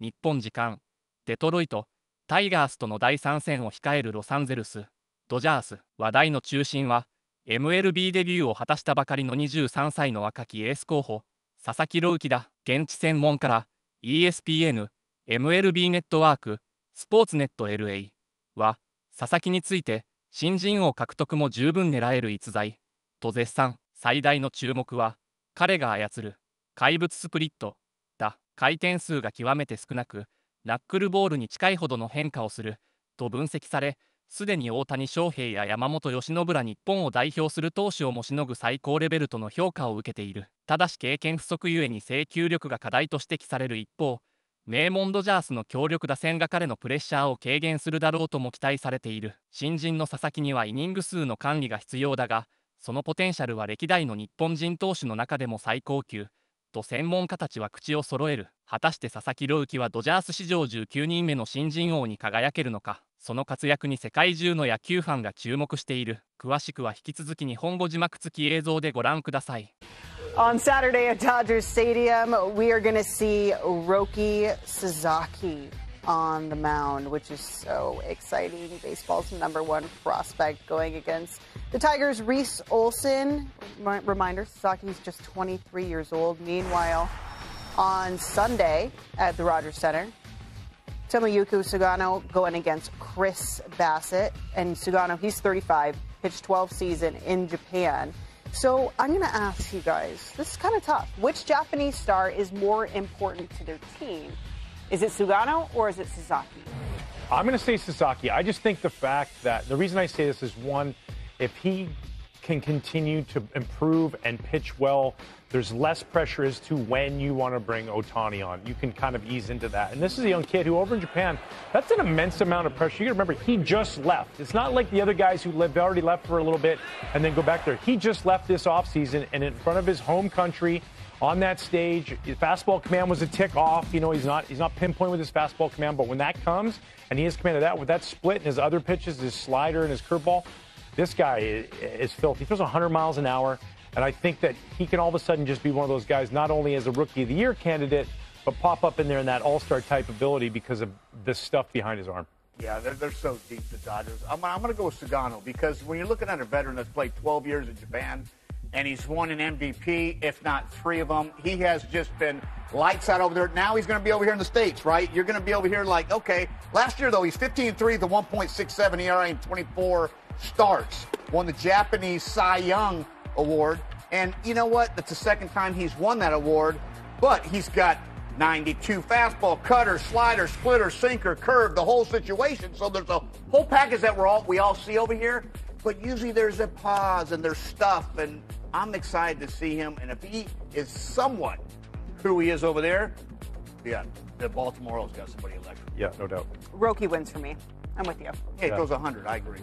日本時間、デトロイト、タイガースとの第3戦を控えるロサンゼルス、ドジャース。話題の中心は、MLB デビューを果たしたばかりの23歳の若きエース候補、佐々木朗希だ。現地専門から ESPN、MLB ネットワーク、スポーツネット LA は、佐々木について、新人王獲得も十分狙える逸材と絶賛。最大の注目は、彼が操る怪物スプリットだ。回転数が極めて少なく、ナックルボールに近いほどの変化をすると分析され、すでに大谷翔平や山本由伸ら日本を代表する投手をもしのぐ最高レベルとの評価を受けている。ただし経験不足ゆえに制球力が課題と指摘される一方、名門ドジャースの強力打線が彼のプレッシャーを軽減するだろうとも期待されている。新人の佐々木にはイニング数の管理が必要だが、そのポテンシャルは歴代の日本人投手の中でも最高級と専門家たちは口を揃える。果たして佐々木朗希はドジャース史上19人目の新人王に輝けるのか。その活躍に世界中の野球ファンが注目している。詳しくは引き続き日本語字幕付き映像でご覧ください。On Saturday at Dodger Stadium, we are going to see Roki Sasaki on the mound, which is so exciting. Baseball's #1 prospect going against the Tigers' Reese Olson. Reminder, Sasaki's just 23 years old. Meanwhile, on Sunday at the Rogers Center, Tomoyuki Sugano going against Chris Bassett. And Sugano, he's 35, pitched 12 season in Japan. So I'm going to ask you guys, this is kind of tough. Which Japanese star is more important to their team? Is it Sugano or is it Sasaki? I'm going to say Sasaki. I just think the fact that the reason I say this is, one, if he can continue to improve and pitch well, there's less pressure as to when you want to bring Ohtani on. You can kind of ease into that. And this is a young kid who over in Japan, that's an immense amount of pressure. You got to remember, he just left. It's not like the other guys who already left for a little bit and then go back there. He just left this offseason, and in front of his home country on that stage, his fastball command was a tick off. You know, he's not pinpoint with his fastball command, but when that comes and he has command of that, with that split and his other pitches, his slider and his curveball, this guy is filthy. He throws 100 miles an hour. And I think that he can all of a sudden just be one of those guys, not only as a Rookie of the Year candidate, but pop up in there in that all-star type ability because of the stuff behind his arm. Yeah, they're so deep, the Dodgers. I'm going to go with Sugano because when you're looking at a veteran that's played 12 years in Japan and he's won an MVP, if not 3 of them, he has just been lights out over there. Now he's going to be over here in the States, right? You're going to be over here like, okay. Last year, though, he's 15-3, the 1.67 ERA in 24 starts. Won the Japanese Cy Young Award. And you know what? That's the second time he's won that award. But he's got 92 fastball, cutter, slider, splitter, sinker, curve, the whole situation. So there's a whole package that we all see over here. But usually there's a pause and there's stuff. And I'm excited to see him. And if he is somewhat who he is over there, yeah, the Baltimore Orioles got somebody electric. Yeah, no doubt. Roki wins for me. I'm with you. Yeah, it goes 100. I agree.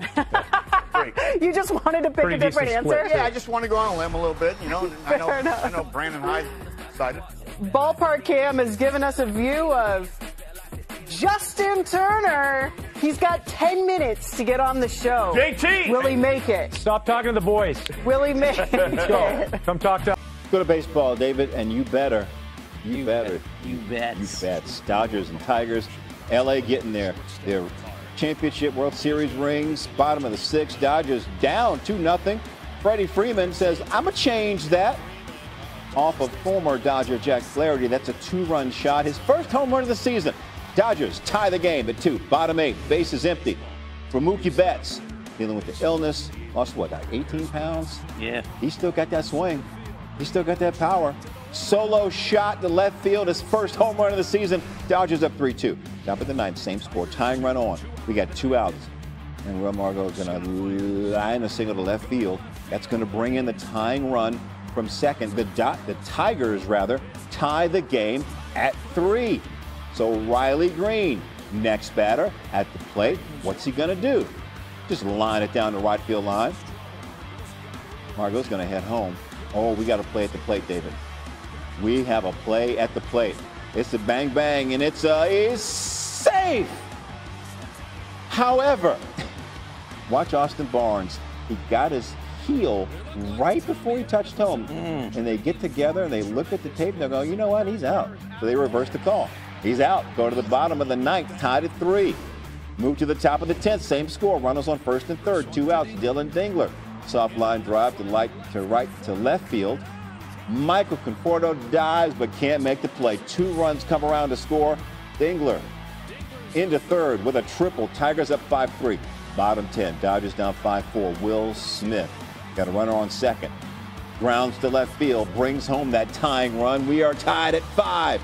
You just wanted to pick Pretty a different answer? split, yeah, I just want to go on a limb a little bit. You know, I know Brandon Hyde decided. Ballpark Cam has given us a view of Justin Turner. He's got 10 minutes to get on the show. JT! Will he make it? Stop talking to the boys. Will he make it? Let's go. Come talk to us. Go to baseball, David, and you better. You better. You bet. You bet. Dodgers and Tigers. LA getting their championship World Series rings. Bottom of the 6th. Dodgers down 2-0. Freddie Freeman says, I'm going to change that. Off of former Dodger Jack Flaherty. That's a 2-run shot. His first home run of the season. Dodgers tie the game at 2. Bottom 8. Bases empty. For Mookie Betts, dealing with the illness. Lost, what, 18 pounds? Yeah. He still got that swing. He still got that power. Solo shot to left field. His first home run of the season. Dodgers up 3-2. Top of the 9th, same score. Tying run on. We got 2 outs. And Will Margot is going to line a single to left field. That's going to bring in the tying run from second. The Tigers, tie the game at 3. So Riley Green, next batter at the plate. What's he going to do? Just line it down the right field line. Margot's going to head home. Oh, we got a play at the plate, David. We have a play at the plate. It's a bang bang, and it's safe. However, watch Austin Barnes. He got his heel right before he touched home. And they get together and they look at the tape and they go, you know what, he's out. So they reverse the call. He's out. Go to the bottom of the ninth, tied at 3. Move to the top of the 10th, same score. Runners on first and third, 2 outs. Dylan Dingler. Soft line drive to right to left field. Michael Conforto dives but can't make the play. 2 runs come around to score. Dingler into third with a triple. Tigers up 5-3. Bottom 10. Dodgers down 5-4. Will Smith got a runner on second. Grounds to left field. Brings home that tying run. We are tied at 5.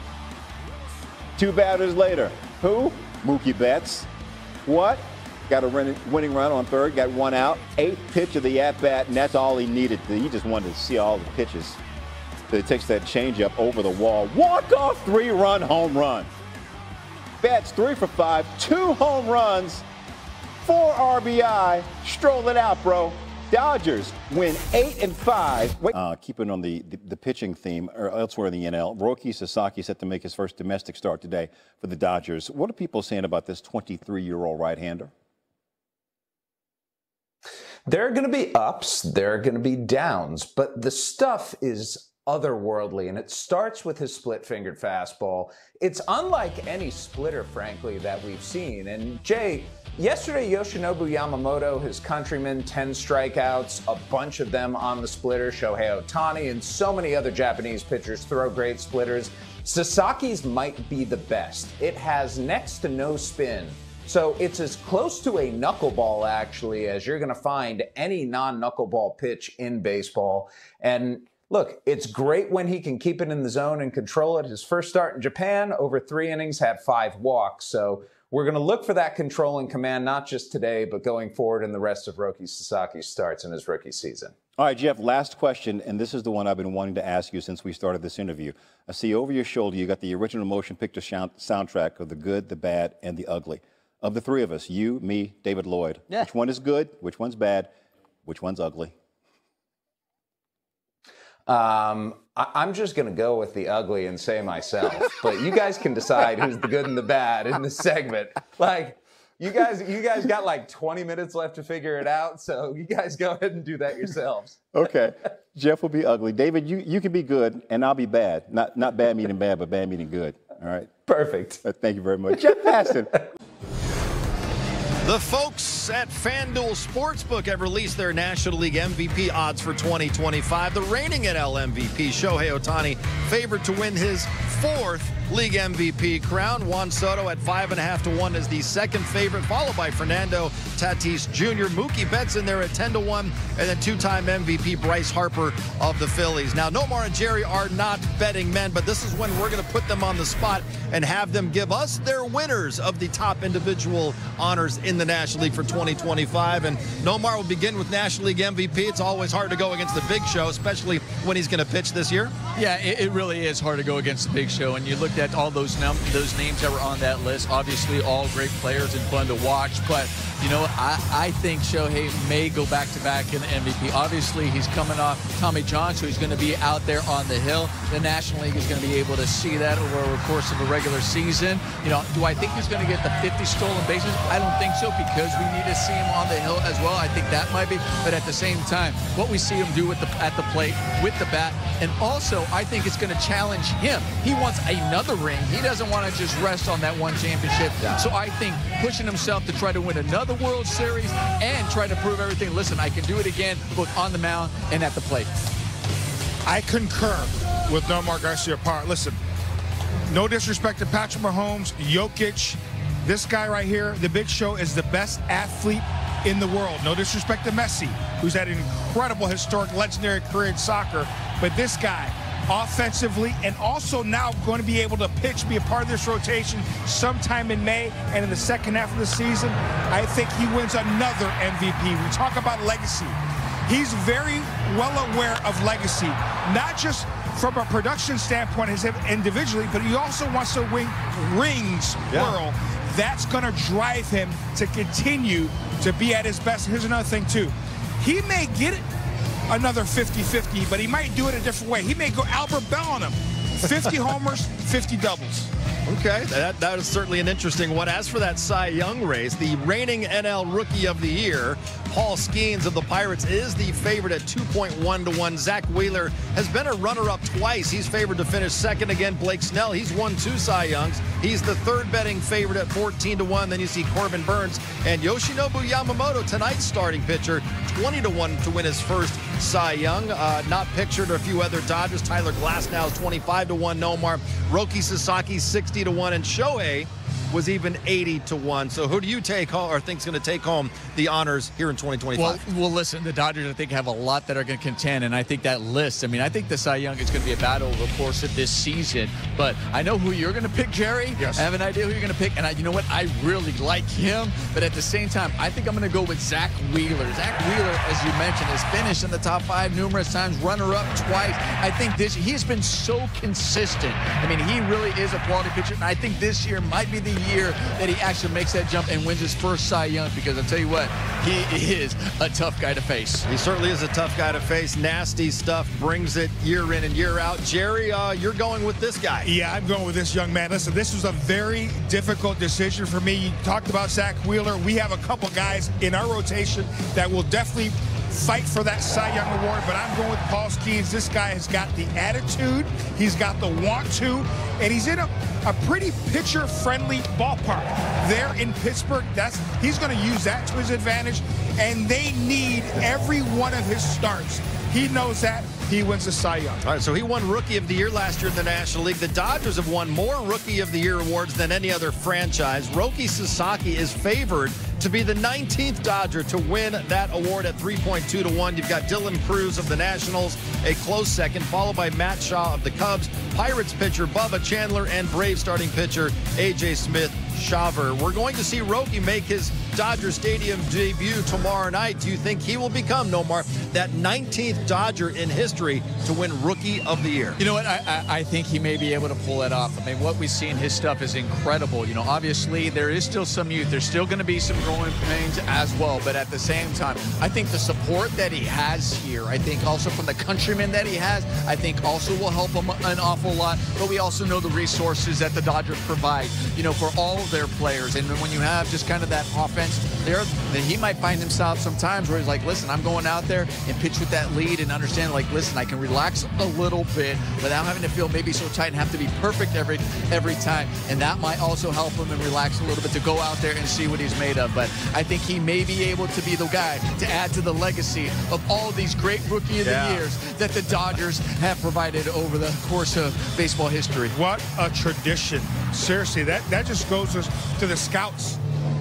2 batters later. Who? Mookie Betts. What? Got a winning run on third. Got 1 out. 8th pitch of the at-bat, and that's all he needed. He just wanted to see all the pitches. So he takes that changeup over the wall. Walk-off 3-run home run. Betts 3 for 5. 2 home runs. 4 RBI. Stroll it out, bro. Dodgers win 8-5. Keeping on the pitching theme, or elsewhere in the NL, Roki Sasaki set to make his first domestic start today for the Dodgers. What are people saying about this 23-year-old right-hander? There are going to be ups, there are going to be downs, but the stuff is otherworldly, and it starts with his split-fingered fastball. It's unlike any splitter, frankly, that we've seen. And Jay, yesterday, Yoshinobu Yamamoto, his countryman, 10 strikeouts, a bunch of them on the splitter. Shohei Ohtani and so many other Japanese pitchers throw great splitters. Sasaki's might be the best. It has next to no spin. So it's as close to a knuckleball, actually, as you're going to find any non-knuckleball pitch in baseball. And look, it's great when he can keep it in the zone and control it. His first start in Japan, over 3 innings, had 5 walks. So we're going to look for that control and command, not just today, but going forward in the rest of Roki Sasaki's starts in his rookie season. All right, Jeff, last question, and this is the one I've been wanting to ask you since we started this interview. I see over your shoulder you got the original motion picture soundtrack of The Good, the Bad, and the Ugly. Of the 3 of us, you, me, David Lloyd, which one is good, which one's bad, which one's ugly? I'm just going to go with the ugly and say myself, but you guys can decide who's the good and the bad in this segment. Like, you guys got like 20 minutes left to figure it out, so you guys go ahead and do that yourselves. Okay. Jeff will be ugly. David, you can be good, and I'll be bad. Not bad meaning bad, but bad meaning good. All right? Perfect. Thank you very much. Jeff Paston. The folks at FanDuel Sportsbook have released their National League MVP odds for 2025. The reigning NL MVP, Shohei Ohtani, favored to win his 4th league MVP crown. Juan Soto at 5.5 to 1 is the second favorite, followed by Fernando Tatis Jr. Mookie Betts in there at 10 to 1, and then 2-time MVP Bryce Harper of the Phillies. Now, Nomar and Jerry are not betting men, but this is when we're going to put them on the spot and have them give us their winners of the top individual honors in the National League for 2025. And Nomar will begin with National League MVP. It's always hard to go against the Big Show, especially when he's going to pitch this year. Yeah, it really is hard to go against the Big Show. And you looked at all those names that were on that list. Obviously, all great players and fun to watch. But, you know, I think Shohei may go back-to-back in the MVP. Obviously, he's coming off Tommy John, so he's going to be out there on the hill. The National League is going to be able to see that over the course of a regular season. You know, do I think he's going to get the 50 stolen bases? I don't think so, because we need to see him on the hill as well. I think that might be. But at the same time, what we see him do at the plate with the bat, and also I think it's going to challenge him. He wants another ring. He doesn't want to just rest on that one championship. Yeah. So I think pushing himself to try to win another World Series and try to prove everything. Listen, I can do it again, both on the mound and at the plate. I concur with Nomar Garcia-Parra. Listen, no disrespect to Patrick Mahomes, Jokic. This guy right here, the Big Show, is the best athlete in the world. No disrespect to Messi, who's had an incredible, historic, legendary career in soccer. But this guy, offensively, and also now going to be able to pitch, be a part of this rotation sometime in May and in the second half of the season, I think he wins another MVP. We talk about legacy. He's very well aware of legacy, not just from a production standpoint individually, but he also wants to win rings, plural. That's going to drive him to continue to be at his best. Here's another thing, too. He may get another 50-50, but he might do it a different way. He may go Albert Bell on him. 50 homers, 50 doubles. Okay, that is certainly an interesting one. As for that Cy Young race, the reigning NL Rookie of the Year, Paul Skeens of the Pirates is the favorite at 2.1 to 1. Zach Wheeler has been a runner-up twice. He's favored to finish second again. Blake Snell, he's won 2 Cy Youngs. He's the third betting favorite at 14 to 1. Then you see Corbin Burns and Yoshinobu Yamamoto, tonight's starting pitcher, 20 to 1 to win his first Cy Young. Not pictured are a few other Dodgers. Tyler Glasnow is 25 to 1. Nomar, Roki Sasaki 60 to 1, and Shohei was even 80 to 1. So who do you take home or think's going to take home the honors here in 2025? Well, listen, the Dodgers, I think, have a lot that are going to contend, and I think that list, I mean, I think the Cy Young is going to be a battle over the course of this season, but I know who you're going to pick, Jerry. Yes. I have an idea who you're going to pick, and you know what? I really like him, but at the same time, I think I'm going to go with Zach Wheeler. Zach Wheeler, as you mentioned, has finished in the top 5 numerous times, runner-up twice. I think he has been so consistent. I mean, he really is a quality pitcher, and I think this year might be the year that he actually makes that jump and wins his first Cy Young, because I'll tell you what, he is a tough guy to face. He certainly is a tough guy to face. Nasty stuff, brings it year in and year out. Jerry, you're going with this guy. Yeah, I'm going with this young man. Listen, this was a very difficult decision for me. You talked about Zach Wheeler. We have a couple guys in our rotation that will definitely fight for that Cy Young award, but I'm going with Paul Skeens. This guy has got the attitude, he's got the want to, and he's in a pretty pitcher-friendly ballpark there in Pittsburgh. He's going to use that to his advantage, and they need every one of his starts. He knows that. He wins the Cy Young. All right, so he won Rookie of the Year last year in the National League. The Dodgers have won more Rookie of the Year awards than any other franchise. Roki Sasaki is favored to be the 19th Dodger to win that award at 3.2 to 1. You've got Dylan Cruz of the Nationals, a close second, followed by Matt Shaw of the Cubs, Pirates pitcher Bubba Chandler, and Braves starting pitcher A.J. Smith-Shawver. We're going to see Roki make his Dodger Stadium debut tomorrow night. Do you think he will become, Nomar, that 19th Dodger in history to win Rookie of the Year? You know what? I think he may be able to pull it off. I mean, what we've seen, his stuff is incredible. You know, obviously, there is still some youth. There's still going to be some growing pains as well. But at the same time, I think the support that he has here, I think also from the countrymen that he has, I think also will help him an awful lot. But we also know the resources that the Dodgers provide, you know, for all of their players. And when you have just kind of that offense there, then he might find himself sometimes where he's like, listen, I'm going out there and pitch with that lead and understand, like, listen, I can relax a little bit without having to feel maybe so tight and have to be perfect every time. And that might also help him and relax a little bit to go out there and see what he's made of. But I think he may be able to be the guy to add to the legacy of all these great Rookie of the Years that the Dodgers have provided over the course of baseball history. What a tradition. Seriously, that just goes to the scouts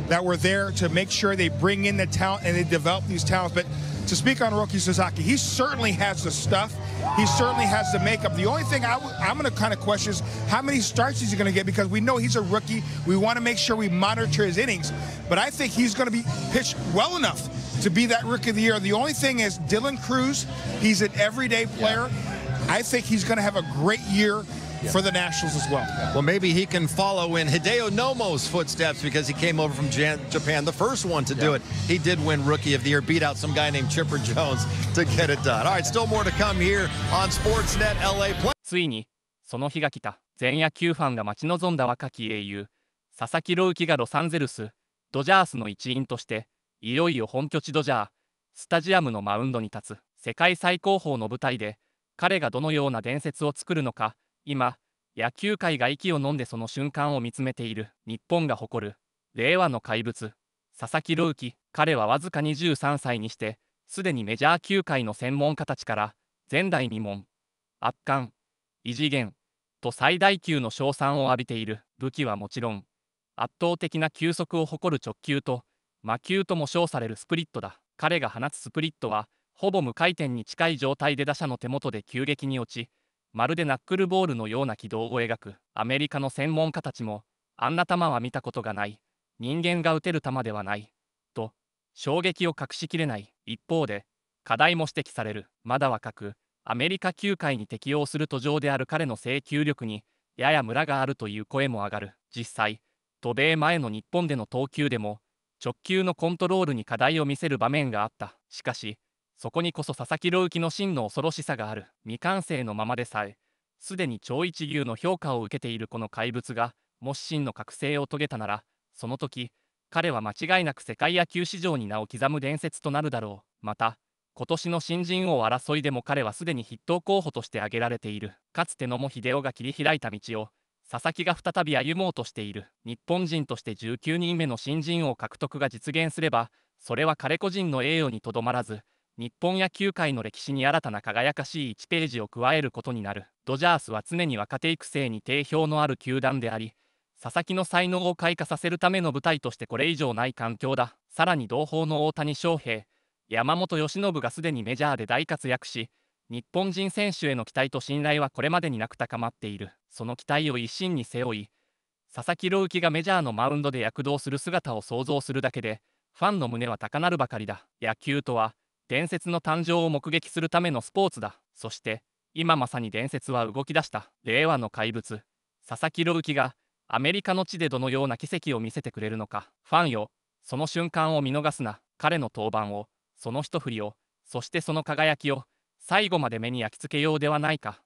that were there to make sure they bring in the talent and they develop these talents. But to speak on Roki Sasaki, he certainly has the stuff. He certainly has the makeup. The only thing I'm going to kind of question is how many starts is he going to get, because we know he's a rookie. We want to make sure we monitor his innings. But I think he's going to be pitched well enough to be that Rookie of the Year. The only thing is Dylan Cruz, he's an everyday player. I think he's going to have a great year for the Nationals as well. Well, maybe he can follow in Hideo Nomo's footsteps, because he came over from Japan, the first one to do it. He did win Rookie of the Year, beat out some guy named Chipper Jones to get it done. All right, still more to come here on Sportsnet LA. ついにその日が来た。全野球ファンが待ち望んだ若き英雄佐々木朗希がロサンゼルスドジャースの一員としていよいよ本拠地ドジャースタジアムのマウンドに立つ。世界最高峰の舞台で彼がどのような伝説を作るのか、今野球界が息を飲んでその瞬間を見つめている。日本が誇る令和の怪物佐々木朗希。彼はわずか23歳にしてすでにメジャー球界の専門家たちから前代未聞、圧巻、異次元と最大級の称賛を浴びている。武器はもちろん圧倒的な球速を誇る直球と魔球とも称されるスプリットだ。彼が放つスプリットはほぼ無回転に近い状態で打者の手元で急激に落ち、まるでナックルボールのような軌道を描く。アメリカの専門家たちもあんな球は見たことがない、人間が打てる球ではないと衝撃を隠しきれない。一方で課題も指摘される。まだ若くアメリカ球界に適応する途上である彼の制球力にややムラがあるという声も上がる。実際渡米前の日本での投球でも直球のコントロールに課題を見せる場面があった。しかしそこにこそ佐々木朗希の真の恐ろしさがある。未完成のままでさえすでに超一流の評価を受けているこの怪物がもし真の覚醒を遂げたなら、その時彼は間違いなく世界野球史上に名を刻む伝説となるだろう。また、今年の新人王争いでも彼はすでに筆頭候補として挙げられている。かつて野茂英雄が切り開いた道を佐々木が再び歩もうとしている。日本人として19人目の新人王獲得が実現すれば、それは彼個人の栄誉にとどまらず、日本野球界の歴史に新たな輝かしい1ページを加えることになる。ドジャースは常に若手育成に定評のある球団であり、佐々木の才能を開花させるための舞台としてこれ以上ない環境だ。さらに同胞の大谷翔平、山本由伸がすでにメジャーで大活躍し、日本人選手への期待と信頼はこれまでになく高まっている。その期待を一身に背負い、佐々木朗希がメジャーのマウンドで躍動する姿を想像するだけで、ファンの胸は高鳴るばかりだ。野球とは、伝説の誕生を目撃するためのスポーツだ。そして、今まさに伝説は動き出した。令和の怪物、佐々木朗希が、アメリカの地でどのような奇跡を見せてくれるのか。ファンよ、その瞬間を見逃すな。彼の登板を、その一振りを、そしてその輝きを、最後まで目に焼き付けようではないか。